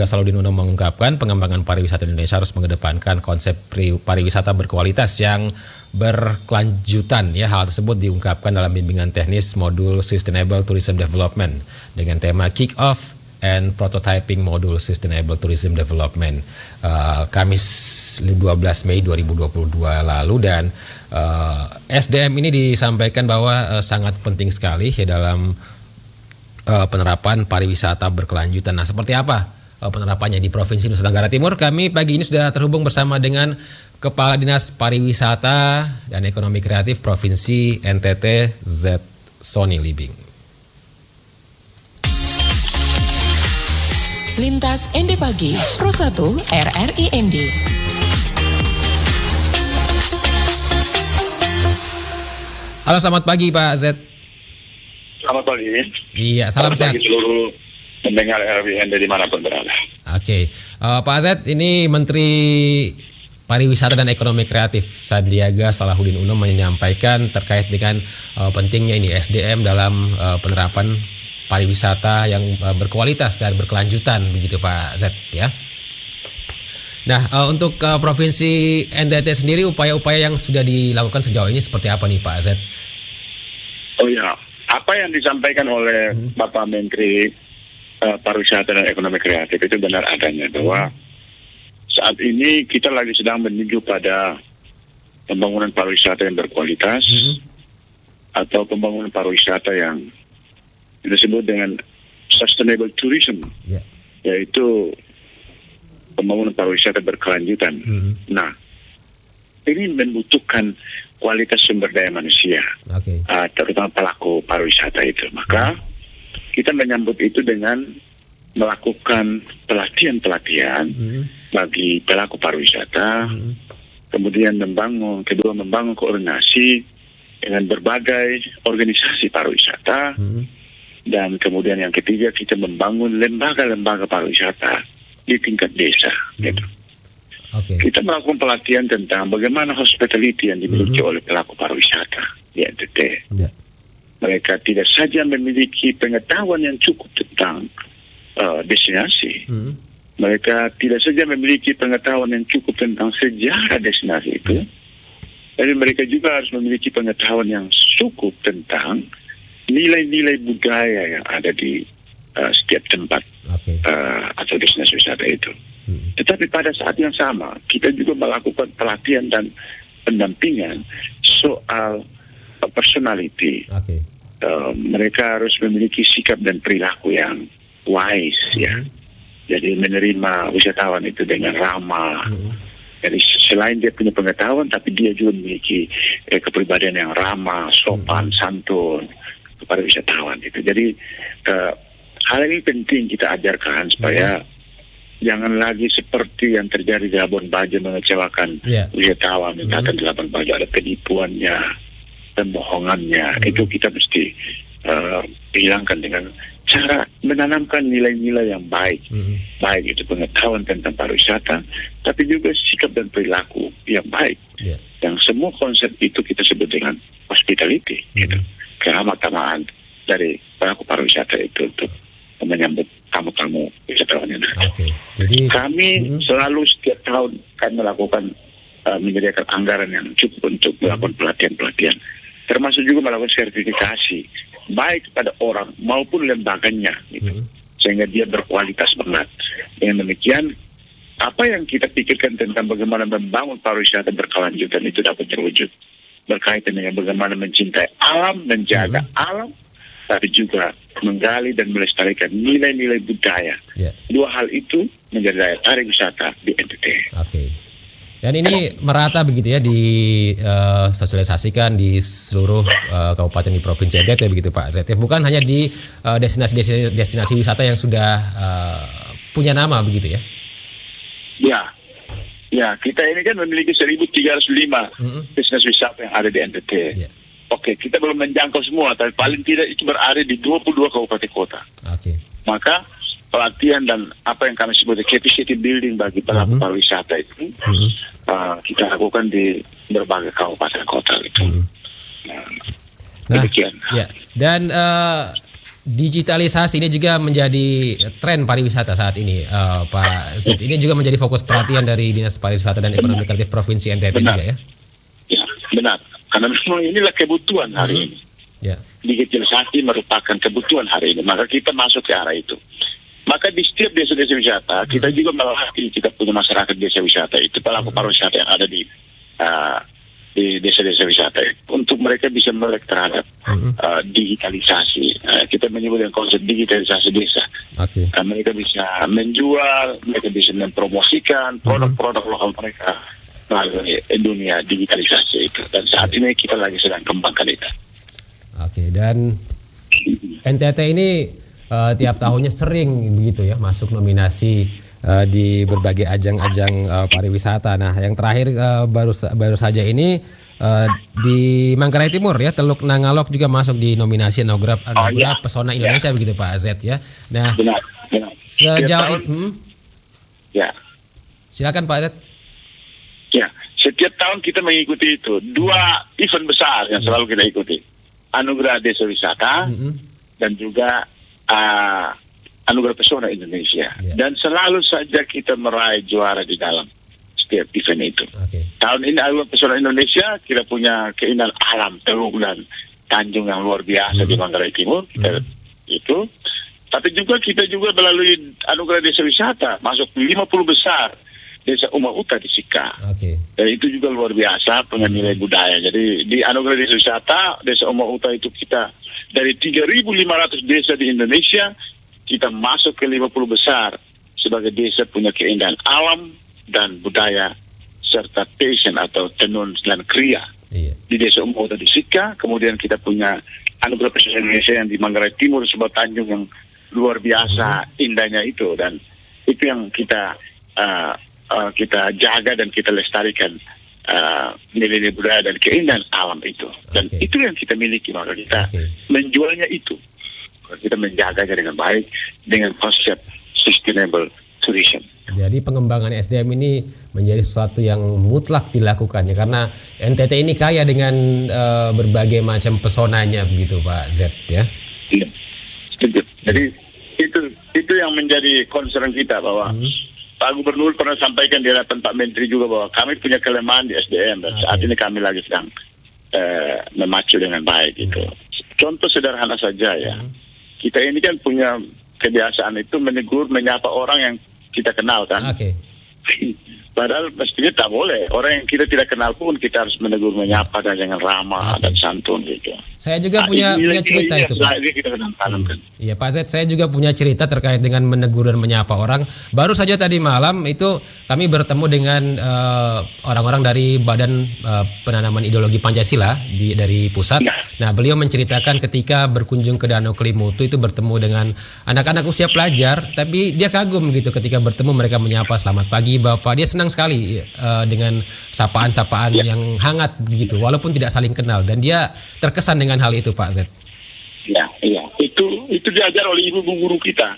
Salahuddin Uno mengungkapkan pengembangan pariwisata Indonesia harus mengedepankan konsep pariwisata berkualitas yang berkelanjutan. Ya, hal tersebut diungkapkan dalam bimbingan teknis modul Sustainable Tourism Development dengan tema Kick Off and Prototyping Modul Sustainable Tourism Development Kamis 12 Mei 2022 lalu, dan SDM ini disampaikan bahwa sangat penting sekali ya dalam penerapan pariwisata berkelanjutan. Nah, seperti apa penerapannya di Provinsi Nusa Tenggara Timur? Kami pagi ini sudah terhubung bersama dengan Kepala Dinas Pariwisata dan Ekonomi Kreatif Provinsi NTT, Z. Sony Libing. Lintas ND Pagi, Pro 1 RRI ND. Halo, selamat pagi Pak Z. Selamat pagi. Iya, salam sehat. Selamat pagi seluruh pendengar RWN dari dimanapun berada. Oke, Pak Z, ini Menteri Pariwisata dan Ekonomi Kreatif Sandiaga Salahuddin Uno menyampaikan terkait dengan pentingnya ini SDM dalam penerapan pariwisata yang berkualitas dan berkelanjutan, begitu Pak Z ya. Nah, untuk Provinsi NTT sendiri, upaya-upaya yang sudah dilakukan sejauh ini seperti apa nih Pak Z? Oh ya, apa yang disampaikan oleh Bapak Menteri Pariwisata dan Ekonomi Kreatif itu benar adanya, bahwa saat ini kita lagi sedang menuju pada pembangunan pariwisata yang berkualitas atau pembangunan pariwisata yang disebut dengan sustainable tourism, yaitu pembangunan pariwisata berkelanjutan. Nah, ini membutuhkan kualitas sumber daya manusia, terutama pelaku pariwisata itu. Maka kita menyambut itu dengan melakukan pelatihan-pelatihan bagi pelaku pariwisata, kemudian membangun koordinasi dengan berbagai organisasi pariwisata, dan kemudian yang ketiga kita membangun lembaga-lembaga pariwisata di tingkat desa. Gitu. Kita melakukan pelatihan tentang bagaimana hospitality yang dimiliki oleh pelaku pariwisata di NTT. Mereka tidak saja memiliki pengetahuan yang cukup tentang destinasi. Mereka tidak saja memiliki pengetahuan yang cukup tentang sejarah destinasi itu. Tapi mereka juga harus memiliki pengetahuan yang cukup tentang nilai-nilai budaya yang ada di setiap tempat atau destinasi wisata itu. Tetapi pada saat yang sama, kita juga melakukan pelatihan dan pendampingan soal personality. Mereka harus memiliki sikap dan perilaku yang wise, ya. Jadi menerima wisatawan itu dengan ramah. Jadi selain dia punya pengetahuan, tapi dia juga memiliki kepribadian yang ramah, sopan, santun kepada wisatawan itu. Jadi hal ini penting kita ajarkan supaya jangan lagi seperti yang terjadi di Labuan Bajo mengecewakan wisatawan. Misalkan di Labuan Bajo ada penipuannya, pembohongannya. Itu kita mesti hilangkan dengan cara menanamkan nilai-nilai yang baik. Baik itu pengetahuan tentang pariwisata, tapi juga sikap dan perilaku yang baik. Yang semua konsep itu kita sebut dengan hospitality, gitu. Keramah-tamahan dari pelaku pariwisata itu untuk menyambut tamu-tamu wisatawan yang ada. Jadi kami selalu setiap tahun kami melakukan menyediakan anggaran yang cukup untuk melakukan pelatihan-pelatihan, termasuk juga melakukan sertifikasi baik kepada orang maupun lembaganya, gitu, sehingga dia berkualitas banget. Dengan demikian, apa yang kita pikirkan tentang bagaimana membangun pariwisata berkelanjutan itu dapat terwujud, berkaitan dengan bagaimana mencintai alam, menjaga alam, tapi juga menggali dan melestarikan nilai-nilai budaya. Dua hal itu menjadi daya tarik wisata di NTT. Dan ini merata begitu ya, disosialisasikan di seluruh kabupaten di Provinsi NTT begitu Pak Z. Bukan hanya di destinasi wisata yang sudah punya nama begitu ya? Ya, kita ini kan memiliki 1.305 destinasi wisata yang ada di NTT. Oke, kita belum menjangkau semua, tapi paling tidak itu berada di 22 kabupaten kota. Maka pelatihan dan apa yang kami sebut capacity building bagi pelaku pariwisata itu kita lakukan di berbagai kabupaten kota itu. Demikian. Dan digitalisasi ini juga menjadi tren pariwisata saat ini, Pak Z. Ini juga menjadi fokus perhatian dari Dinas Pariwisata dan Ekonomi Kreatif Provinsi NTT Benar. juga ya? Ya, benar. Karena memang inilah kebutuhan hari ini. Ya. Digitalisasi merupakan kebutuhan hari ini. Maka kita masuk ke arah itu. Maka di setiap desa-desa wisata, kita juga melatih, kita punya masyarakat desa wisata itu, pelaku pariwisata yang ada di desa-desa wisata untuk mereka bisa melek terhadap digitalisasi. Kita menyebut dengan konsep digitalisasi desa. Oke. Mereka bisa menjual, mereka bisa mempromosikan produk-produk lokal mereka melalui dunia digitalisasi itu. Dan saat ini kita lagi sedang kembangkan itu. Oke, dan NTT ini tiap tahunnya sering begitu ya masuk nominasi di berbagai ajang-ajang pariwisata. Nah, yang terakhir baru saja ini di Manggarai Timur ya, Teluk Nangalok juga masuk di nominasi Anugerah Pesona Indonesia begitu Pak Z ya. Nah, benar. sejauh ini Ya. silakan Pak Z. Ya, setiap tahun kita mengikuti itu. 2 event besar yang selalu kita ikuti. Anugerah Desa Wisata dan juga Anugerah Pesona Indonesia. Dan selalu saja kita meraih juara di dalam setiap event itu. Tahun ini Anugerah Pesona Indonesia kita punya keindahan alam, Teluk dan Tanjung yang luar biasa di Manggarai Timur. Itu. Tapi juga kita juga melalui Anugerah Desa Wisata masuk 50 besar Desa Uma Uta di Sika. Dan itu juga luar biasa punya nilai budaya. Jadi di Anugerah Desa Wisata, Desa Uma Uta itu kita dari 3.500 desa di Indonesia, kita masuk ke 50 besar sebagai desa punya keindahan alam dan budaya serta passion atau tenun dan kriya. Di Desa Uma Uta di Sika, kemudian kita punya Anugerah Pesona Indonesia yang di Manggarai Timur sebuah Tanjung yang luar biasa indahnya itu, dan itu yang kita jaga dan kita lestarikan nilai-nilai budaya dan keindahan alam itu, dan itu yang kita miliki, maka kita menjualnya itu, kita menjaganya dengan baik dengan konsep sustainable tourism. Jadi pengembangan SDM ini menjadi sesuatu yang mutlak dilakukan ya, karena NTT ini kaya dengan berbagai macam pesonanya begitu Pak Z ya. Iya. Jadi itu yang menjadi concern kita, bahwa Pak Gubernur pernah sampaikan di hadapan Pak Menteri juga bahwa kami punya kelemahan di SDM dan saat ini kami lagi sedang memacu dengan baik itu. Contoh sederhana saja ya, kita ini kan punya kebiasaan itu menegur, menyapa orang yang kita kenal kan. Padahal mestinya tak boleh. Orang yang kita tidak kenal pun kita harus menegur, menyapa dan jangan ramah dan santun gitu. Saya juga punya cerita itu Pak. Iya Pak Z, saya juga punya cerita terkait dengan menegur dan menyapa orang. Baru saja tadi malam itu kami bertemu dengan orang-orang dari Badan Penanaman Ideologi Pancasila dari pusat. Nah, beliau menceritakan ketika berkunjung ke Danau Kelimutu itu bertemu dengan anak-anak usia pelajar, tapi dia kagum gitu ketika bertemu mereka menyapa, selamat pagi Bapak. Dia senang sekali dengan sapaan-sapaan yang hangat begitu, walaupun tidak saling kenal, dan dia terkesan dengan hal itu Pak Z. Iya. Itu diajar oleh ibu guru kita.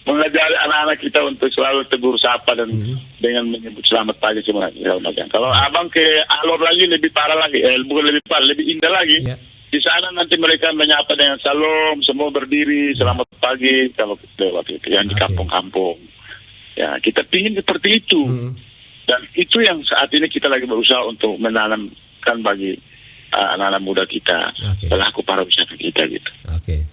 Mengajar anak-anak kita untuk selalu tegur sapa dan dengan menyebut selamat pagi semua. Kalau abang ke Alor lagi lebih parah lagi, bukan lebih parah, lebih indah lagi. Di sana nanti mereka menyapa dengan salam, semua berdiri, selamat pagi kalau lewat itu yang di kampung-kampung. Ya, kita ingin seperti itu. Dan itu yang saat ini kita lagi berusaha untuk menanamkan bagi anak-anak muda kita, pelaku pariwisata kita gitu.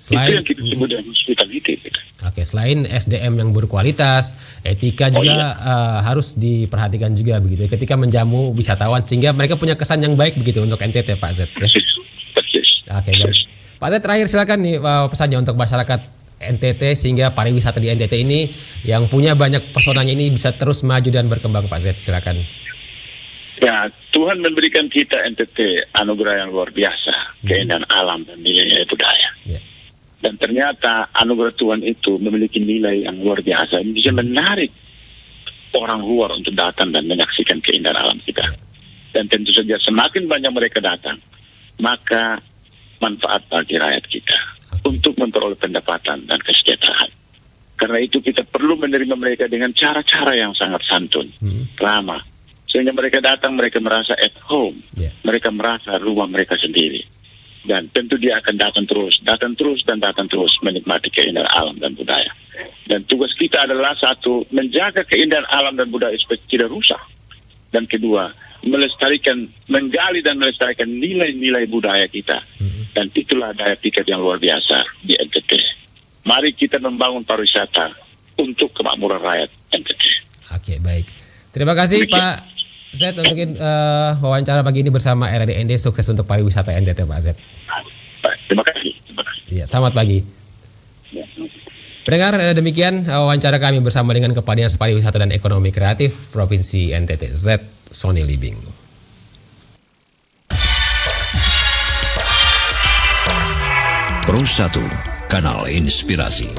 Itu yang kita sebut dengan hospitality gitu. Selain SDM yang berkualitas, etika juga harus diperhatikan juga begitu ketika menjamu wisatawan, sehingga mereka punya kesan yang baik begitu untuk NTT Pak Z. Baik. Pak Z, terakhir silakan nih pesannya untuk masyarakat NTT sehingga pariwisata di NTT ini yang punya banyak pesonanya ini bisa terus maju dan berkembang Pak Z, silakan. Ya, Tuhan memberikan kita NTT anugerah yang luar biasa, keindahan alam dan nilai budaya. Dan ternyata anugerah Tuhan itu memiliki nilai yang luar biasa, bisa menarik orang luar untuk datang dan menyaksikan keindahan alam kita. Dan tentu saja semakin banyak mereka datang, maka manfaat bagi rakyat kita untuk memperoleh pendapatan dan kesejahteraan. Karena itu kita perlu menerima mereka dengan cara-cara yang sangat santun, ramah, sehingga mereka datang, mereka merasa at home, mereka merasa rumah mereka sendiri. Dan tentu dia akan datang terus menikmati keindahan alam dan budaya. Dan tugas kita adalah satu, menjaga keindahan alam dan budaya supaya tidak rusak. Dan kedua, menggali dan melestarikan nilai-nilai budaya kita. Dan itulah daya pikat yang luar biasa di NTT. Mari kita membangun pariwisata untuk kemakmuran rakyat NTT. Oke, baik. Terima kasih Pak Z untuk wawancara pagi ini bersama RRIND. Sukses untuk pariwisata NTT Pak Z. Baik, terima kasih. Ya, selamat pagi. Ya. Pendengar, demikian wawancara kami bersama dengan Kepala Dinas Pariwisata dan Ekonomi Kreatif Provinsi NTT, Z Sony Libing. Pro 1, kanal inspirasi.